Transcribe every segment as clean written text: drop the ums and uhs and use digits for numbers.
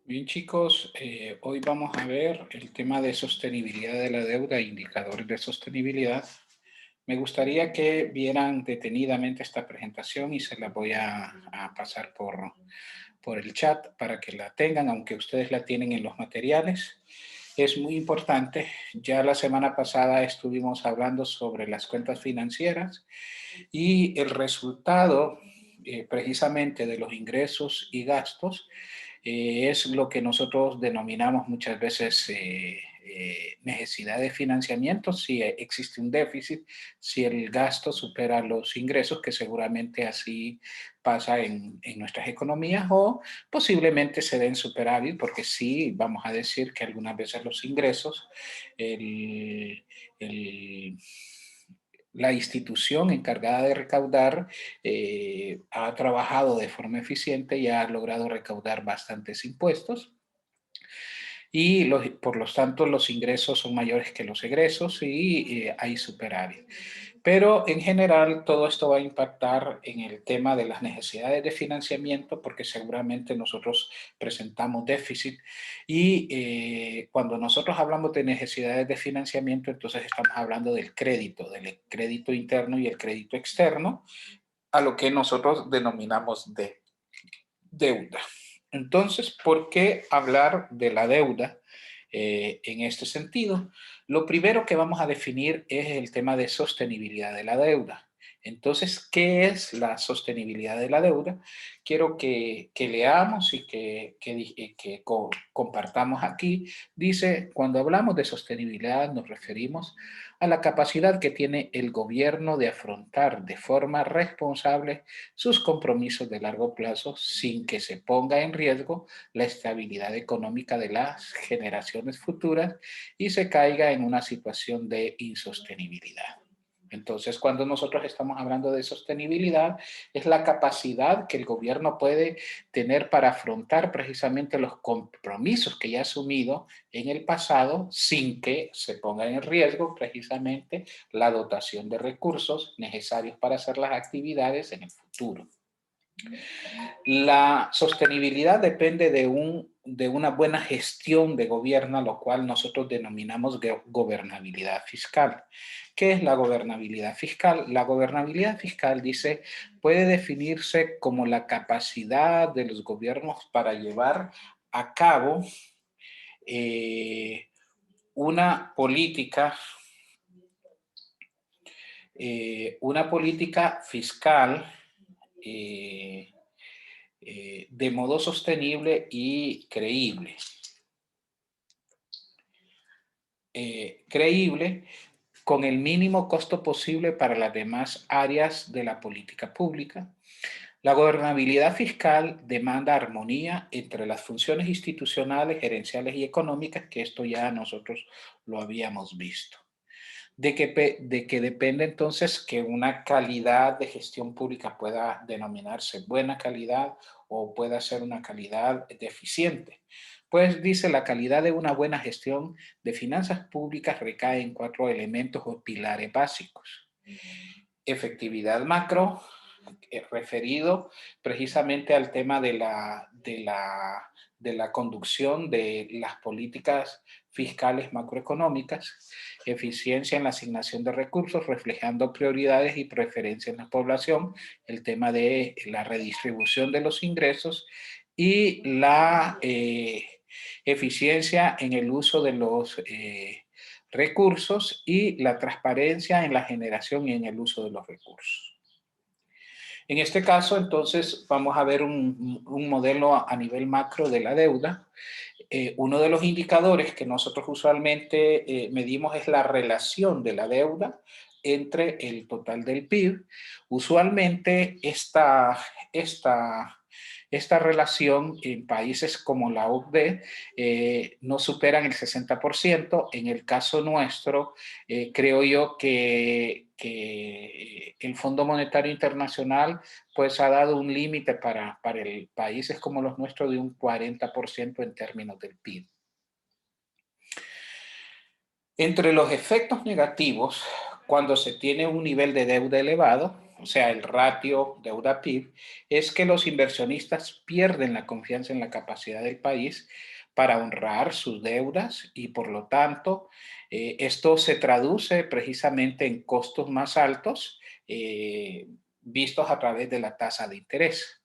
Bien, chicos, hoy vamos a ver el tema de sostenibilidad de la deuda e indicadores de sostenibilidad. Me gustaría que vieran detenidamente esta presentación y se la voy a pasar por el chat para que la tengan, aunque ustedes la tienen en los materiales. Es muy importante. Ya la semana pasada estuvimos hablando sobre las cuentas financieras y el resultado precisamente de los ingresos y gastos es lo que nosotros denominamos muchas veces necesidad de financiamiento, si existe un déficit, si el gasto supera los ingresos, que seguramente así pasa en nuestras economías, o posiblemente se den superávit, porque sí, vamos a decir que algunas veces los ingresos, el, el la institución encargada de recaudar ha trabajado de forma eficiente y ha logrado recaudar bastantes impuestos y por lo tanto los ingresos son mayores que los egresos y hay superávit. Pero en general todo esto va a impactar en el tema de las necesidades de financiamiento porque seguramente nosotros presentamos déficit y cuando nosotros hablamos de necesidades de financiamiento, entonces estamos hablando del crédito interno y el crédito externo, a lo que nosotros denominamos de deuda. Entonces, ¿por qué hablar de la deuda en este sentido? Lo primero que vamos a definir es el tema de sostenibilidad de la deuda. Entonces, ¿qué es la sostenibilidad de la deuda? Quiero que leamos y que compartamos aquí. Dice, cuando hablamos de sostenibilidad nos referimos a la capacidad que tiene el gobierno de afrontar de forma responsable sus compromisos de largo plazo sin que se ponga en riesgo la estabilidad económica de las generaciones futuras y se caiga en una situación de insostenibilidad. Entonces, cuando nosotros estamos hablando de sostenibilidad, es la capacidad que el gobierno puede tener para afrontar precisamente los compromisos que ya ha asumido en el pasado sin que se ponga en riesgo precisamente la dotación de recursos necesarios para hacer las actividades en el futuro. La sostenibilidad depende de una buena gestión de gobierno, lo cual nosotros denominamos gobernabilidad fiscal. ¿Qué es la gobernabilidad fiscal? La gobernabilidad fiscal dice, puede definirse como la capacidad de los gobiernos para llevar a cabo eh, una política fiscal eh, de modo sostenible y creíble. Creíble con el mínimo costo posible para las demás áreas de la política pública. La gobernabilidad fiscal demanda armonía entre las funciones institucionales, gerenciales y económicas, que esto ya nosotros lo habíamos visto. De que depende entonces que una calidad de gestión pública pueda denominarse buena calidad o pueda ser una calidad deficiente. Pues dice, la calidad de una buena gestión de finanzas públicas recae en 4 elementos o pilares básicos. Efectividad macro, referido precisamente al tema de la conducción de las políticas fiscales macroeconómicas, eficiencia en la asignación de recursos, reflejando prioridades y preferencias en la población, el tema de la redistribución de los ingresos y la eficiencia en el uso de los recursos y la transparencia en la generación y en el uso de los recursos. En este caso, entonces, vamos a ver un modelo a nivel macro de la deuda. Uno de los indicadores que nosotros usualmente medimos es la relación de la deuda entre el total del PIB. Usualmente esta relación en países como la OCDE no superan el 60%. En el caso nuestro, creo yo que el Fondo Monetario Internacional pues ha dado un límite para países como los nuestros de un 40% en términos del PIB. Entre los efectos negativos, cuando se tiene un nivel de deuda elevado, o sea, el ratio deuda-PIB, es que los inversionistas pierden la confianza en la capacidad del país para honrar sus deudas y por lo tanto esto se traduce precisamente en costos más altos vistos a través de la tasa de interés.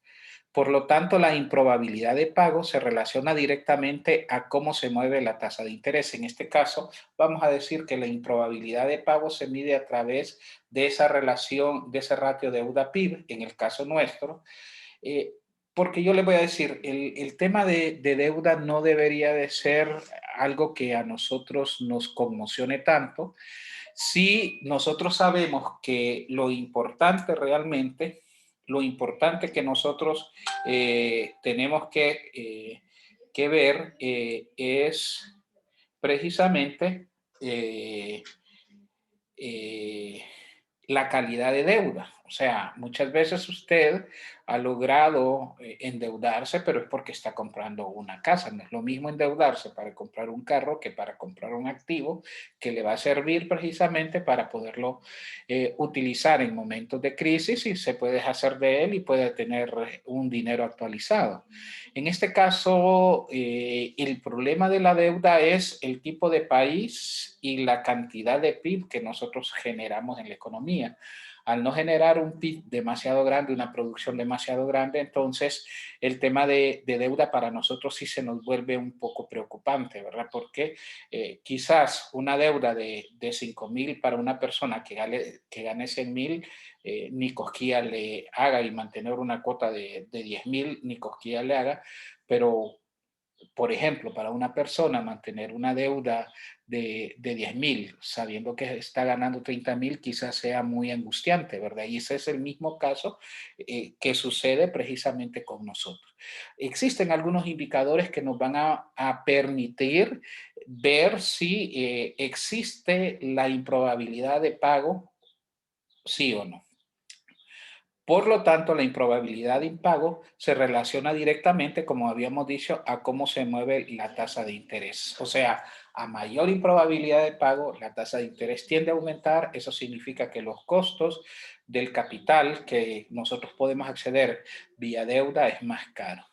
Por lo tanto, la improbabilidad de pago se relaciona directamente a cómo se mueve la tasa de interés. En este caso, vamos a decir que la improbabilidad de pago se mide a través de esa relación, de ese ratio deuda-PIB, en el caso nuestro. Eh, Porque yo le voy a decir, el tema de deuda no debería de ser algo que a nosotros nos conmocione tanto, si nosotros sabemos que lo importante que nosotros tenemos que ver es precisamente eh, eh, la calidad de deuda. O sea, muchas veces usted ha logrado endeudarse, pero es porque está comprando una casa. No es lo mismo endeudarse para comprar un carro que para comprar un activo que le va a servir precisamente para poderlo utilizar en momentos de crisis y se puede hacer de él y puede tener un dinero actualizado. En este caso, el problema de la deuda es el tipo de país y la cantidad de PIB que nosotros generamos en la economía. Al no generar un PIB demasiado grande, una producción demasiado grande, entonces el tema de deuda para nosotros sí se nos vuelve un poco preocupante, ¿verdad? Porque quizás una deuda de 5,000 para una persona que gane 100,000, ni cosquilla le haga, y mantener una cuota de 10,000, ni cosquilla le haga, pero por ejemplo, para una persona mantener una deuda de 10,000, sabiendo que está ganando 30,000, quizás sea muy angustiante, ¿verdad? Y ese es el mismo caso que sucede precisamente con nosotros. Existen algunos indicadores que nos van a permitir ver si existe la improbabilidad de pago, sí o no. Por lo tanto, la improbabilidad de impago se relaciona directamente, como habíamos dicho, a cómo se mueve la tasa de interés. O sea, a mayor improbabilidad de pago, la tasa de interés tiende a aumentar. Eso significa que los costos del capital que nosotros podemos acceder vía deuda es más caro.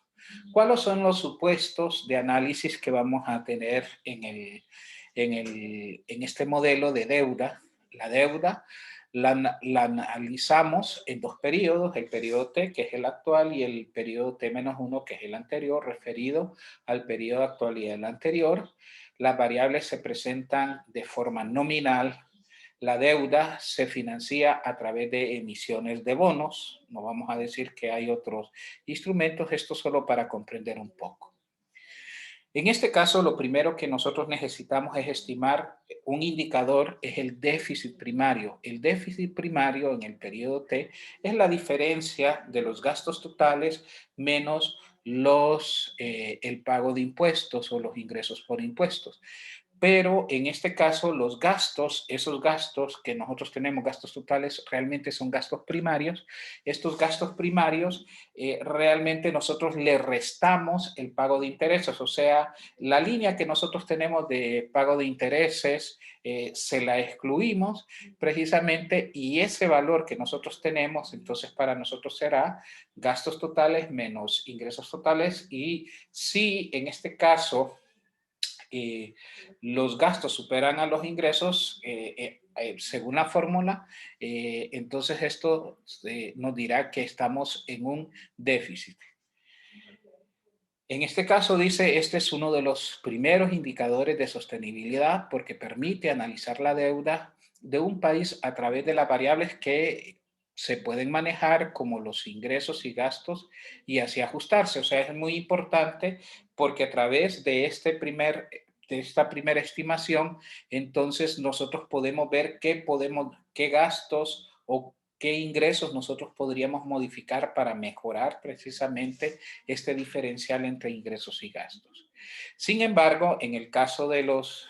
¿Cuáles son los supuestos de análisis que vamos a tener en este modelo de deuda? La deuda la analizamos en dos periodos, el periodo T, que es el actual, y el periodo T-1, que es el anterior, referido al periodo actual y el anterior. Las variables se presentan de forma nominal. La deuda se financia a través de emisiones de bonos. No vamos a decir que hay otros instrumentos, esto solo para comprender un poco. En este caso, lo primero que nosotros necesitamos es estimar un indicador, es el déficit primario. El déficit primario en el periodo T es la diferencia de los gastos totales menos el pago de impuestos o los ingresos por impuestos. Pero en este caso los gastos, esos gastos que nosotros tenemos, gastos totales, realmente son gastos primarios. Estos gastos primarios realmente nosotros le restamos el pago de intereses, o sea, la línea que nosotros tenemos de pago de intereses se la excluimos precisamente, y ese valor que nosotros tenemos entonces para nosotros será gastos totales menos ingresos totales. Y si en este caso los gastos superan a los ingresos, según la fórmula, entonces esto nos dirá que estamos en un déficit. En este caso dice, este es uno de los primeros indicadores de sostenibilidad porque permite analizar la deuda de un país a través de las variables que se pueden manejar como los ingresos y gastos y así ajustarse. O sea, es muy importante porque a través de de esta primera estimación, entonces nosotros podemos ver qué gastos o qué ingresos nosotros podríamos modificar para mejorar precisamente este diferencial entre ingresos y gastos. Sin embargo, en el caso de los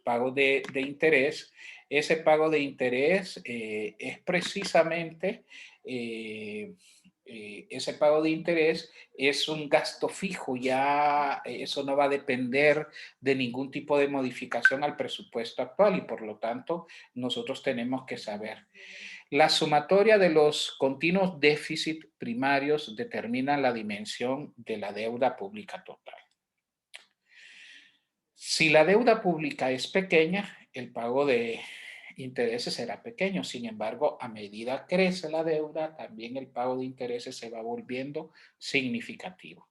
pagos de interés, ese pago de interés es precisamente ese pago de interés es un gasto fijo, ya eso no va a depender de ningún tipo de modificación al presupuesto actual y por lo tanto nosotros tenemos que saber. La sumatoria de los continuos déficit primarios determina la dimensión de la deuda pública total. Si la deuda pública es pequeña, el pago de intereses será pequeño. Sin embargo, a medida crece la deuda, también el pago de intereses se va volviendo significativo.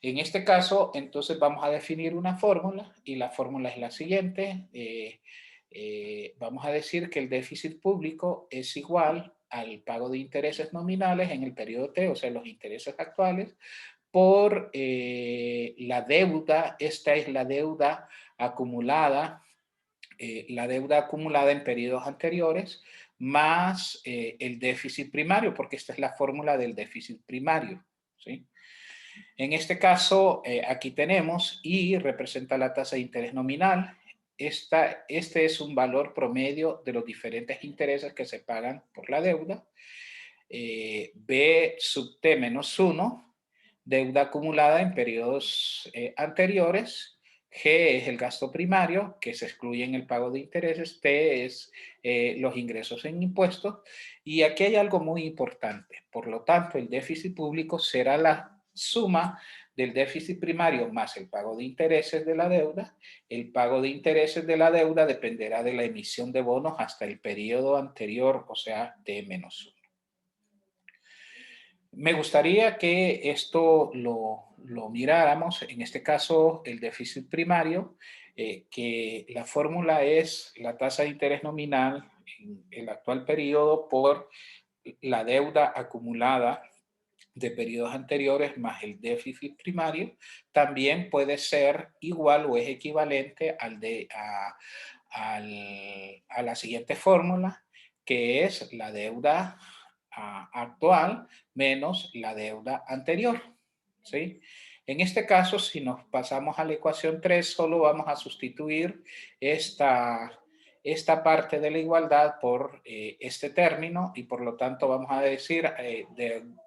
En este caso, entonces vamos a definir una fórmula y la fórmula es la siguiente. Vamos a decir que el déficit público es igual al pago de intereses nominales en el periodo T, o sea, los intereses actuales, por la deuda. Esta es la deuda acumulada en periodos anteriores, más el déficit primario, porque esta es la fórmula del déficit primario, ¿sí? En este caso, aquí tenemos I representa la tasa de interés nominal. Este es un valor promedio de los diferentes intereses que se pagan por la deuda. B sub T menos 1, deuda acumulada en periodos anteriores. G es el gasto primario, que se excluye en el pago de intereses. T es los ingresos en impuestos. Y aquí hay algo muy importante. Por lo tanto, el déficit público será la suma del déficit primario más el pago de intereses de la deuda. El pago de intereses de la deuda dependerá de la emisión de bonos hasta el periodo anterior, o sea, T-1. Me gustaría que esto lo miráramos, en este caso el déficit primario, que la fórmula es la tasa de interés nominal en el actual periodo por la deuda acumulada de periodos anteriores más el déficit primario. También puede ser igual o es equivalente a la siguiente fórmula, que es la deuda actual menos la deuda anterior, ¿sí? En este caso, si nos pasamos a la ecuación 3, solo vamos a sustituir esta parte de la igualdad por este término y por lo tanto vamos a decir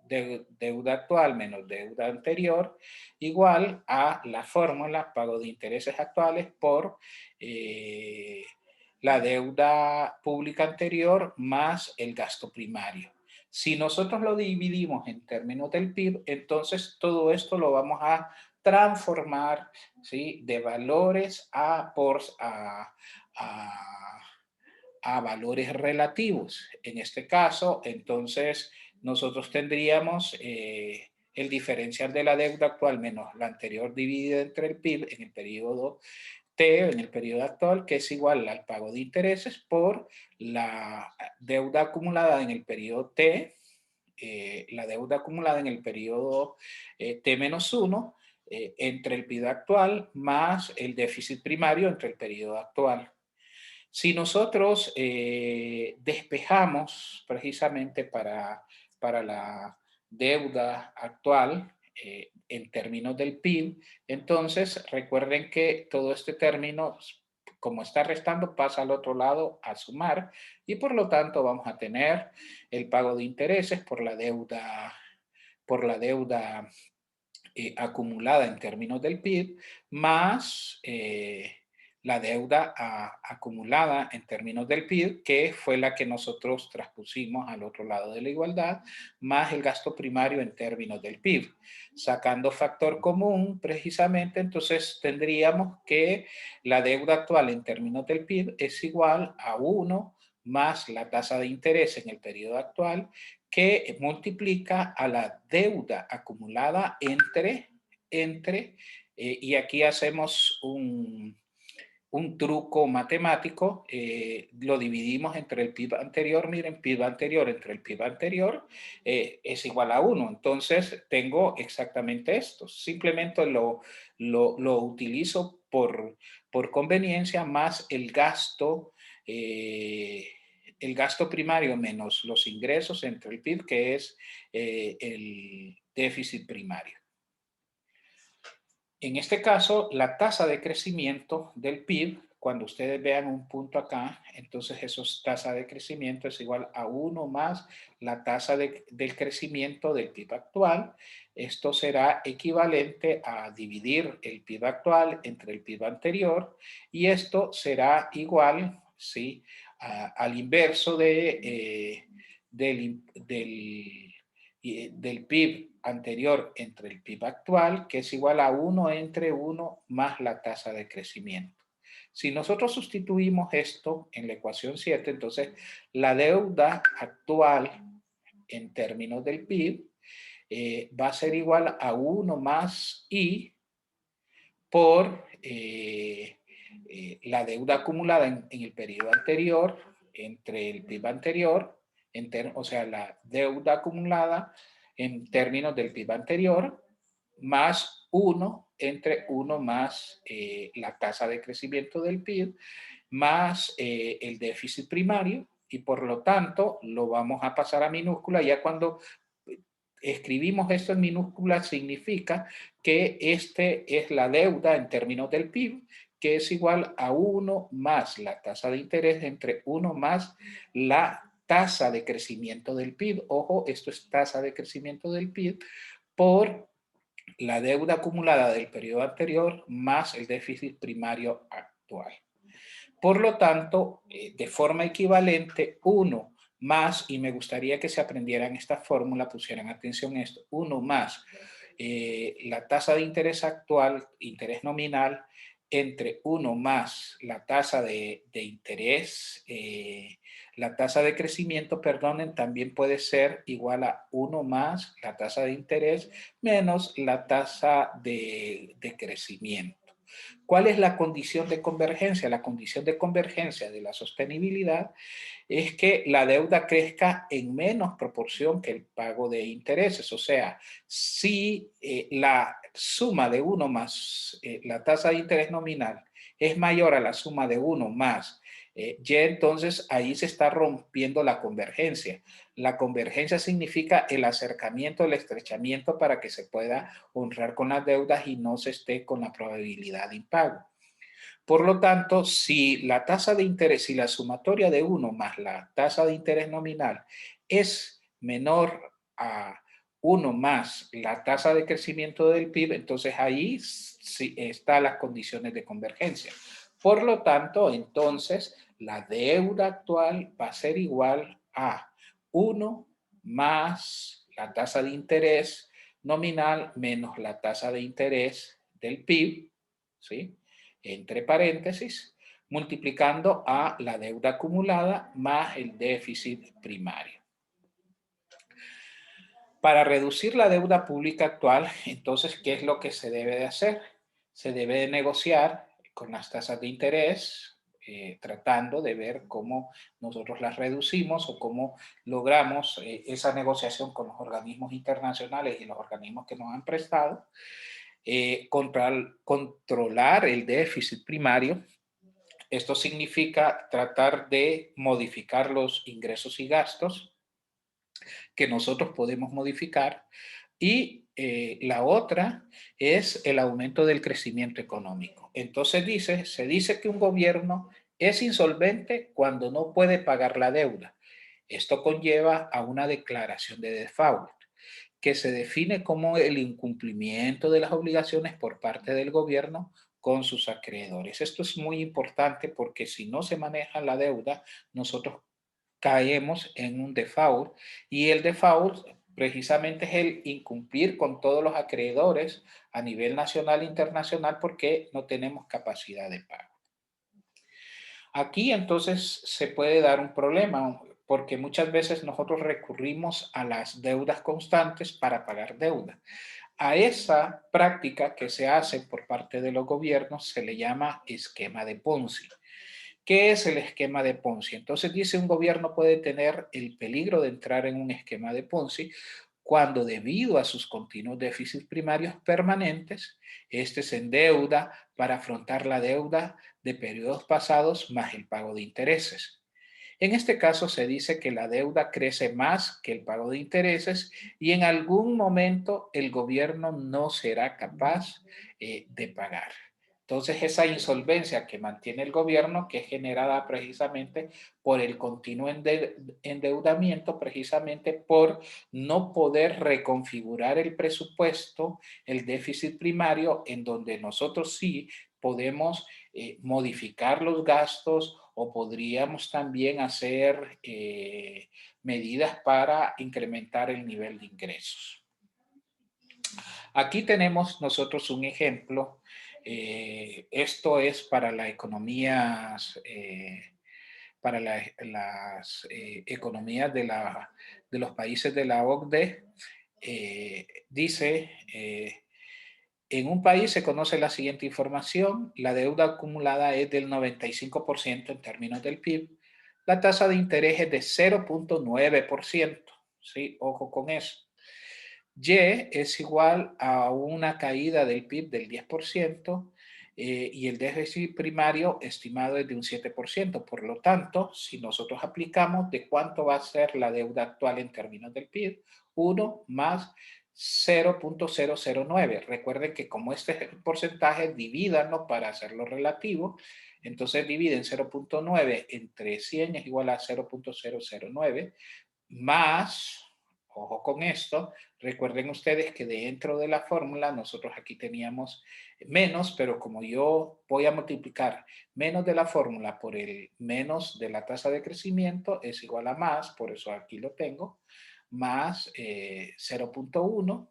deuda actual menos deuda anterior igual a la fórmula pago de intereses actuales por la deuda pública anterior más el gasto primario. Si nosotros lo dividimos en términos del PIB, entonces todo esto lo vamos a transformar, ¿sí?, de valores a valores relativos. En este caso, entonces, nosotros tendríamos el diferencial de la deuda actual menos la anterior dividida entre el PIB en el periodo T, en el periodo actual, que es igual al pago de intereses por la deuda acumulada en el periodo T, la deuda acumulada en el periodo T-1, entre el PIB actual más el déficit primario entre el periodo actual. Si nosotros despejamos precisamente para la deuda actual en términos del PIB, entonces recuerden que todo este término, como está restando, pasa al otro lado a sumar y por lo tanto vamos a tener el pago de intereses por la deuda acumulada en términos del PIB, más la deuda acumulada en términos del PIB, que fue la que nosotros transpusimos al otro lado de la igualdad, más el gasto primario en términos del PIB. Sacando factor común, precisamente, entonces tendríamos que la deuda actual en términos del PIB es igual a 1 más la tasa de interés en el periodo actual, que multiplica a la deuda acumulada y aquí hacemos un truco matemático, lo dividimos entre el PIB anterior. Miren, PIB anterior entre el PIB anterior es igual a 1. Entonces tengo exactamente esto. Simplemente lo utilizo por conveniencia más el gasto primario menos los ingresos entre el PIB, que es el déficit primario. En este caso, la tasa de crecimiento del PIB, cuando ustedes vean un punto acá, entonces tasa de crecimiento es igual a 1 más la tasa del crecimiento del PIB actual. Esto será equivalente a dividir el PIB actual entre el PIB anterior y esto será igual, ¿sí?, al inverso del PIB anterior entre el PIB actual, que es igual a 1 entre 1 más la tasa de crecimiento. Si nosotros sustituimos esto en la ecuación 7, entonces la deuda actual en términos del PIB va a ser igual a 1 más I por la deuda acumulada en el periodo anterior entre el PIB anterior, o sea, la deuda acumulada en términos del PIB anterior, más 1 entre 1 más la tasa de crecimiento del PIB, más el déficit primario, y por lo tanto lo vamos a pasar a minúscula. Ya cuando escribimos esto en minúscula significa que este es la deuda en términos del PIB, que es igual a 1 más la tasa de interés entre 1 más la tasa de crecimiento del PIB. Ojo, esto es tasa de crecimiento del PIB por la deuda acumulada del periodo anterior más el déficit primario actual. Por lo tanto, de forma equivalente, 1 más, y me gustaría que se aprendieran esta fórmula, pusieran atención a esto, 1 más la tasa de interés actual, interés nominal, entre 1 más la tasa de interés, la tasa de crecimiento, perdonen, también puede ser igual a 1 más la tasa de interés menos la tasa de crecimiento. ¿Cuál es la condición de convergencia? La condición de convergencia de la sostenibilidad es que la deuda crezca en menos proporción que el pago de intereses. O sea, si la suma de 1 más la tasa de interés nominal es mayor a la suma de 1 más Y, entonces ahí se está rompiendo la convergencia. La convergencia significa el acercamiento, el estrechamiento para que se pueda honrar con las deudas y no se esté con la probabilidad de impago. Por lo tanto, si la tasa de interés, si la sumatoria de 1 más la tasa de interés nominal es menor a 1 más la tasa de crecimiento del PIB, entonces ahí sí están las condiciones de convergencia. Por lo tanto, entonces, la deuda actual va a ser igual a 1 más la tasa de interés nominal menos la tasa de interés del PIB, ¿sí? Entre paréntesis, multiplicando a la deuda acumulada más el déficit primario. Para reducir la deuda pública actual, entonces, ¿qué es lo que se debe de hacer? Se debe de negociar con las tasas de interés, tratando de ver cómo nosotros las reducimos o cómo logramos esa negociación con los organismos internacionales y los organismos que nos han prestado, controlar el déficit primario. Esto significa tratar de modificar los ingresos y gastos que nosotros podemos modificar. Y la otra es el aumento del crecimiento económico. Entonces se dice que un gobierno es insolvente cuando no puede pagar la deuda. Esto conlleva a una declaración de default, que se define como el incumplimiento de las obligaciones por parte del gobierno con sus acreedores. Esto es muy importante porque si no se maneja la deuda, nosotros caemos en un default, y el default precisamente es el incumplir con todos los acreedores a nivel nacional e internacional porque no tenemos capacidad de pago. Aquí entonces se puede dar un problema porque muchas veces nosotros recurrimos a las deudas constantes para pagar deuda. A esa práctica que se hace por parte de los gobiernos se le llama esquema de Ponzi. ¿Qué es el esquema de Ponzi? Entonces dice, un gobierno puede tener el peligro de entrar en un esquema de Ponzi cuando, debido a sus continuos déficits primarios permanentes, este se endeuda para afrontar la deuda de periodos pasados más el pago de intereses. En este caso se dice que la deuda crece más que el pago de intereses y en algún momento el gobierno no será capaz de pagar. Entonces, esa insolvencia que mantiene el gobierno, que es generada precisamente por el continuo endeudamiento, precisamente por no poder reconfigurar el presupuesto, el déficit primario, en donde nosotros sí podemos modificar los gastos o podríamos también hacer medidas para incrementar el nivel de ingresos. Aquí tenemos nosotros un ejemplo. Esto es para las economías, para las economías de los países de la OCDE. Dice, en un país se conoce la siguiente información: la deuda acumulada es del 95% en términos del PIB, la tasa de interés es de 0.9%, ¿sí? Ojo con eso. Y es igual a una caída del PIB del 10%, y el déficit primario estimado es de un 7%. Por lo tanto, si nosotros aplicamos de cuánto va a ser la deuda actual en términos del PIB, 1 más 0.009. Recuerden que como este es el porcentaje, divídanlo para hacerlo relativo. Entonces dividen 0.9 entre 100 es igual a 0.009 más, ojo con esto, recuerden ustedes que dentro de la fórmula nosotros aquí teníamos menos, pero como yo voy a multiplicar menos de la fórmula por el menos de la tasa de crecimiento es igual a más, por eso aquí lo tengo, más 0.1,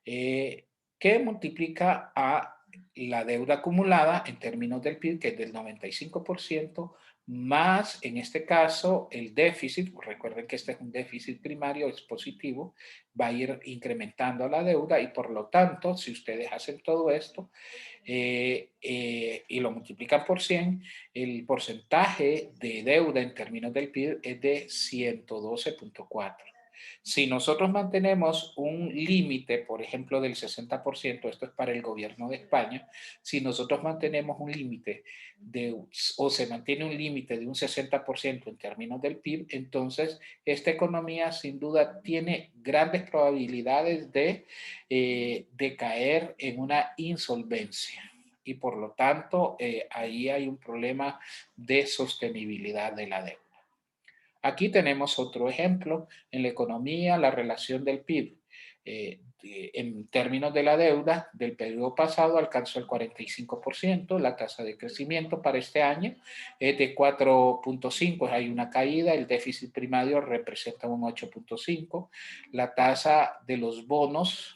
que multiplica a la deuda acumulada en términos del PIB, que es del 95%, más, en este caso, el déficit. Recuerden que este es un déficit primario, es positivo, va a ir incrementando la deuda y por lo tanto, si ustedes hacen todo esto y lo multiplican por 100, el porcentaje de deuda en términos del PIB es de 112.4. Si nosotros mantenemos un límite, por ejemplo, del 60%, esto es para el gobierno de España, si nosotros mantenemos un límite o se mantiene un límite de un 60% en términos del PIB, entonces esta economía sin duda tiene grandes probabilidades de caer en una insolvencia. Y por lo tanto, ahí hay un problema de sostenibilidad de la deuda. Aquí tenemos otro ejemplo en la economía, la relación del PIB. En términos de la deuda del periodo pasado alcanzó el 45%, la tasa de crecimiento para este año es de 4.5, hay una caída, el déficit primario representa un 8.5, la tasa de los bonos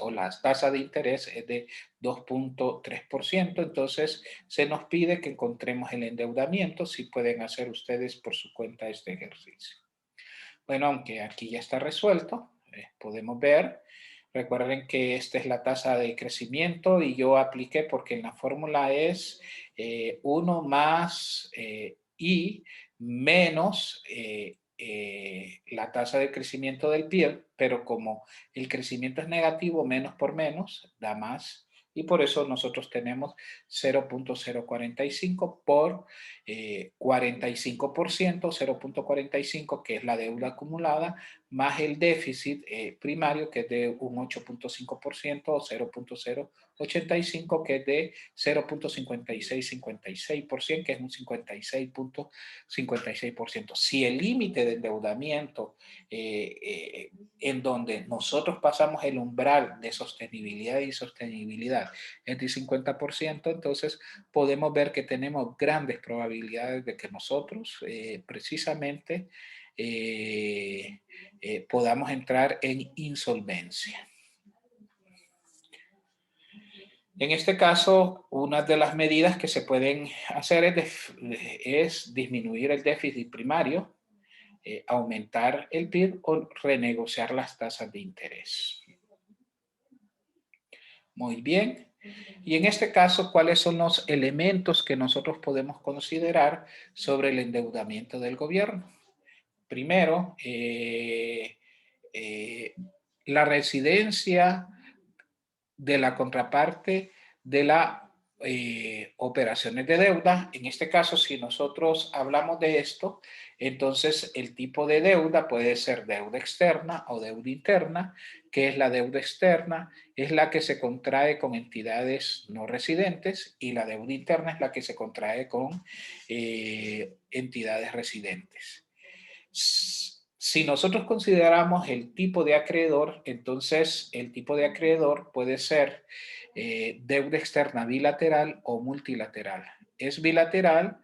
o la tasa de interés es de 2.3%, entonces se nos pide que encontremos el endeudamiento. Si pueden hacer ustedes por su cuenta este ejercicio. Bueno, aunque aquí ya está resuelto, podemos ver, recuerden que esta es la tasa de crecimiento y yo apliqué porque en la fórmula es 1 más I menos la tasa de crecimiento del PIB, pero como el crecimiento es negativo, menos por menos da más. Y por eso nosotros tenemos 0.045 por 45%, 0.45, que es la deuda acumulada, más el déficit primario, que es de un 8.5%, o 0.085, que es de 0.5656%, que es un 56.56%. Si el límite de endeudamiento en donde nosotros pasamos el umbral de sostenibilidad y sostenibilidad es de 50%, entonces podemos ver que tenemos grandes probabilidades de que nosotros precisamente podamos entrar en insolvencia. En este caso, una de las medidas que se pueden hacer es disminuir el déficit primario, aumentar el PIB o renegociar las tasas de interés. Muy bien. Y en este caso, ¿cuáles son los elementos que nosotros podemos considerar sobre el endeudamiento del gobierno? Primero, la residencia de la contraparte de las operaciones de deuda. En este caso, si nosotros hablamos de esto, entonces el tipo de deuda puede ser deuda externa o deuda interna. ¿Qué es la deuda externa? Es la que se contrae con entidades no residentes y la deuda interna es la que se contrae con entidades residentes. Si nosotros consideramos el tipo de acreedor, entonces el tipo de acreedor puede ser deuda externa bilateral o multilateral. es bilateral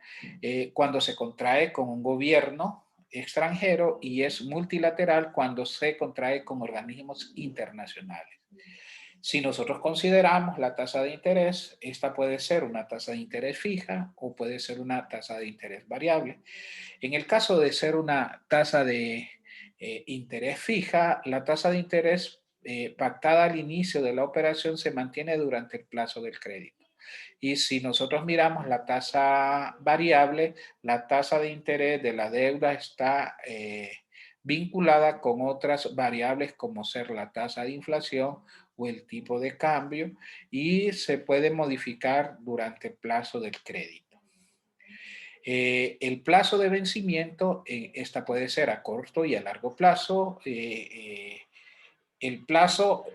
cuando se contrae con un gobierno extranjero y es multilateral cuando se contrae con organismos internacionales. Si nosotros consideramos la tasa de interés, esta puede ser una tasa de interés fija o puede ser una tasa de interés variable. En el caso de ser una tasa de interés fija, la tasa de interés pactada al inicio de la operación se mantiene durante el plazo del crédito. Y si nosotros miramos la tasa variable, la tasa de interés de la deuda está vinculada con otras variables como ser la tasa de inflación o el tipo de cambio y se puede modificar durante el plazo del crédito. El plazo de vencimiento, esta puede ser a corto y a largo plazo. El plazo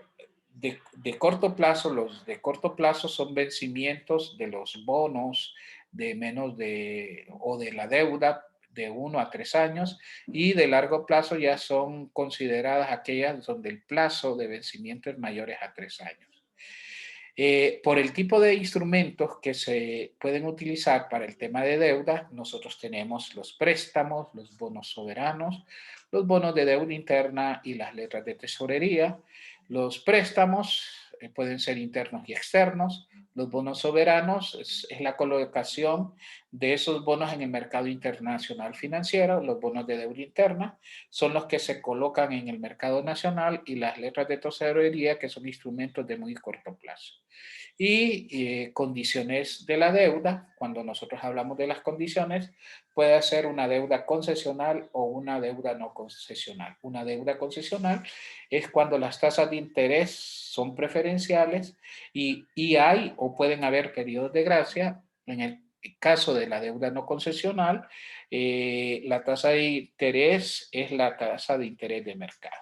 de corto plazo, los de corto plazo son vencimientos de los bonos de menos de, o de la deuda de 1 a 3 años y de largo plazo ya son consideradas aquellas donde el plazo de vencimiento es mayores a 3 años. Por el tipo de instrumentos que se pueden utilizar para el tema de deuda, nosotros tenemos los préstamos, los bonos soberanos, los bonos de deuda interna y las letras de tesorería. Los préstamos pueden ser internos y externos. Los bonos soberanos es la colocación de esos bonos en el mercado internacional financiero. Los bonos de deuda interna son los que se colocan en el mercado nacional y las letras de tesorería que son instrumentos de muy corto plazo. Y condiciones de la deuda, cuando nosotros hablamos de las condiciones, puede ser una deuda concesional o una deuda no concesional. Una deuda concesional es cuando las tasas de interés son preferenciales y hay o pueden haber periodos de gracia. En el caso de la deuda no concesional, la tasa de interés es la tasa de interés de mercado.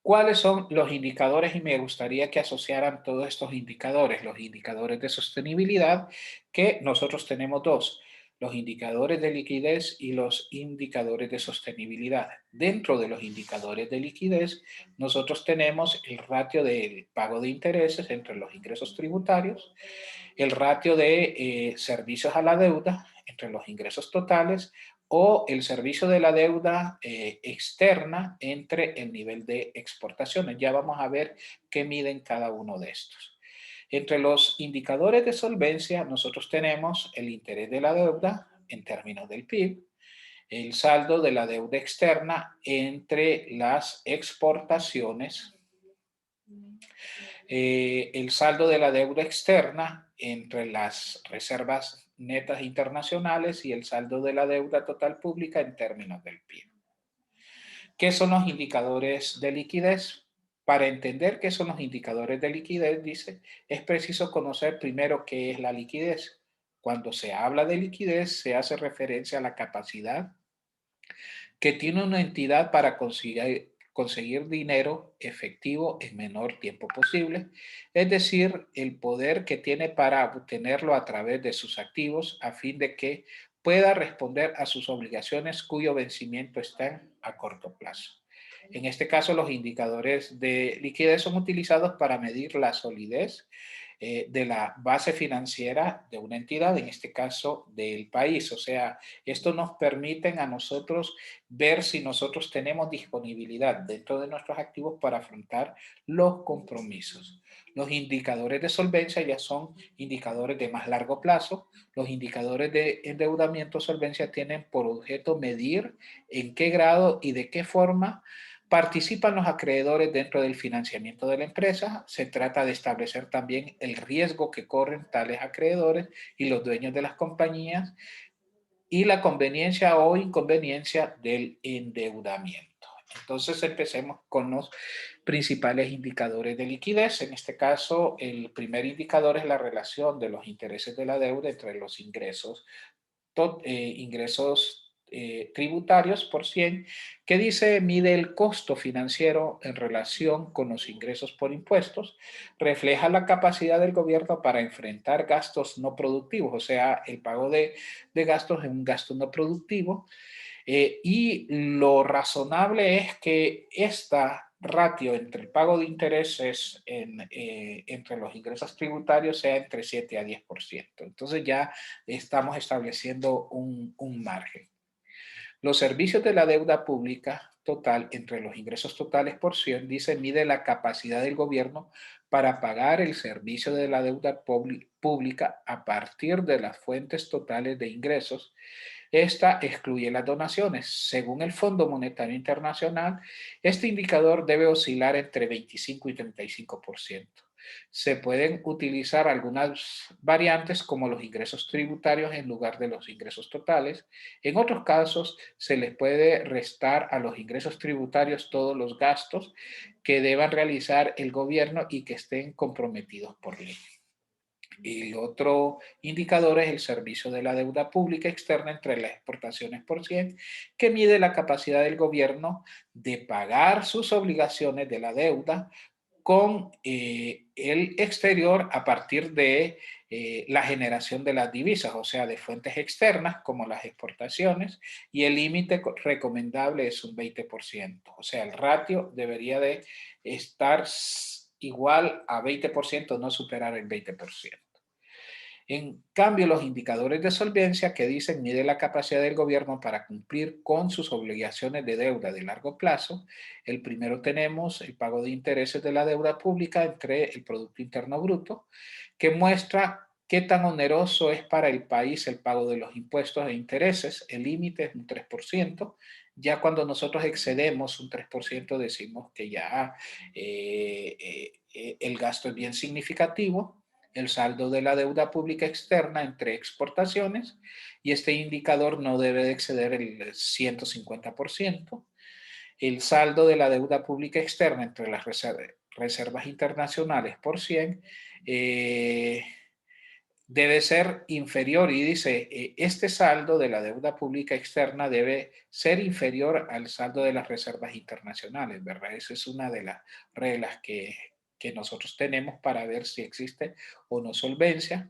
¿Cuáles son los indicadores? Y me gustaría que asociaran todos estos indicadores, los indicadores de sostenibilidad, que nosotros tenemos dos, los indicadores de liquidez y los indicadores de sostenibilidad. Dentro de los indicadores de liquidez, nosotros tenemos el ratio del pago de intereses entre los ingresos tributarios, el ratio de servicios a la deuda entre los ingresos totales o el servicio de la deuda externa entre el nivel de exportaciones. Ya vamos a ver qué miden cada uno de estos. Entre los indicadores de solvencia, nosotros tenemos el interés de la deuda en términos del PIB, el saldo de la deuda externa entre las exportaciones, el saldo de la deuda externa entre las reservas netas internacionales y el saldo de la deuda total pública en términos del PIB. ¿Qué son los indicadores de liquidez? Para entender qué son los indicadores de liquidez, dice, es preciso conocer primero qué es la liquidez. Cuando se habla de liquidez, se hace referencia a la capacidad que tiene una entidad para conseguir dinero efectivo en menor tiempo posible, es decir, el poder que tiene para obtenerlo a través de sus activos a fin de que pueda responder a sus obligaciones cuyo vencimiento está a corto plazo. En este caso, los indicadores de liquidez son utilizados para medir la solidez de la base financiera de una entidad, en este caso del país. O sea, esto nos permite a nosotros ver si nosotros tenemos disponibilidad dentro de nuestros activos para afrontar los compromisos. Los indicadores de solvencia ya son indicadores de más largo plazo. Los indicadores de endeudamiento o solvencia tienen por objeto medir en qué grado y de qué forma participan los acreedores dentro del financiamiento de la empresa. Se trata de establecer también el riesgo que corren tales acreedores y los dueños de las compañías y la conveniencia o inconveniencia del endeudamiento. Entonces empecemos con los principales indicadores de liquidez. En este caso, el primer indicador es la relación de los intereses de la deuda entre los ingresos tributarios por 100, que dice mide el costo financiero en relación con los ingresos por impuestos, refleja la capacidad del gobierno para enfrentar gastos no productivos, o sea, el pago de gastos es un gasto no productivo, y lo razonable es que esta ratio entre el pago de intereses entre los ingresos tributarios sea entre 7 a 10%. Entonces ya estamos estableciendo un margen. Los servicios de la deuda pública total entre los ingresos totales por 100, dice, mide la capacidad del gobierno para pagar el servicio de la deuda pública a partir de las fuentes totales de ingresos. Esta excluye las donaciones. Según el Fondo Monetario Internacional, este indicador debe oscilar entre 25 y 35%. Se pueden utilizar algunas variantes como los ingresos tributarios en lugar de los ingresos totales. En otros casos, se les puede restar a los ingresos tributarios todos los gastos que deban realizar el gobierno y que estén comprometidos por ley. Y el otro indicador es el servicio de la deuda pública externa entre las exportaciones por 100, que mide la capacidad del gobierno de pagar sus obligaciones de la deuda con el exterior a partir de la generación de las divisas, o sea, de fuentes externas como las exportaciones, y el límite recomendable es un 20%, o sea, el ratio debería de estar igual a 20%, no superar el 20%. En cambio, los indicadores de solvencia que dicen mide la capacidad del gobierno para cumplir con sus obligaciones de deuda de largo plazo. El primero tenemos el pago de intereses de la deuda pública entre el Producto Interno Bruto, que muestra qué tan oneroso es para el país el pago de los impuestos e intereses. El límite es un 3%. Ya cuando nosotros excedemos un 3% decimos que ya el gasto es bien significativo. El saldo de la deuda pública externa entre exportaciones, y este indicador no debe de exceder el 150%. El saldo de la deuda pública externa entre las reservas internacionales por 100 debe ser inferior, y dice, este saldo de la deuda pública externa debe ser inferior al saldo de las reservas internacionales, ¿verdad? Esa es una de las reglas que nosotros tenemos para ver si existe o no solvencia.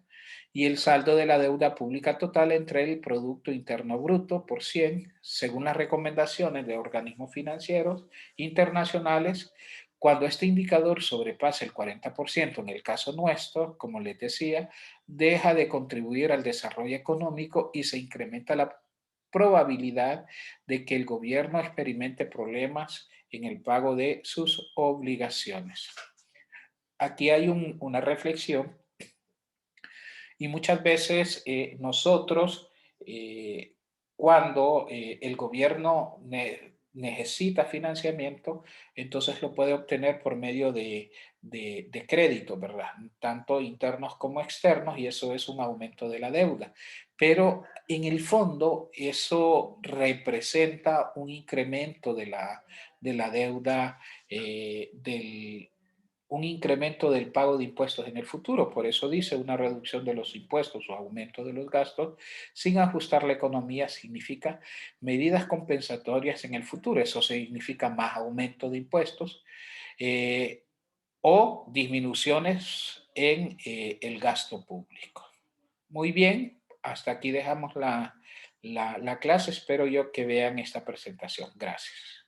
Y el saldo de la deuda pública total entre el Producto Interno Bruto por 100, según las recomendaciones de organismos financieros internacionales. Cuando este indicador sobrepasa el 40%, en el caso nuestro, como les decía, deja de contribuir al desarrollo económico y se incrementa la probabilidad de que el gobierno experimente problemas en el pago de sus obligaciones. Aquí hay una reflexión, y muchas veces nosotros, cuando el gobierno necesita financiamiento, entonces lo puede obtener por medio de crédito, ¿verdad? Tanto internos como externos, y eso es un aumento de la deuda. Pero en el fondo eso representa un incremento de la deuda, un incremento del pago de impuestos en el futuro. Por eso dice, una reducción de los impuestos o aumento de los gastos sin ajustar la economía significa medidas compensatorias en el futuro. Eso significa más aumento de impuestos o disminuciones en el gasto público. Muy bien, hasta aquí dejamos la clase. Espero yo que vean esta presentación. Gracias.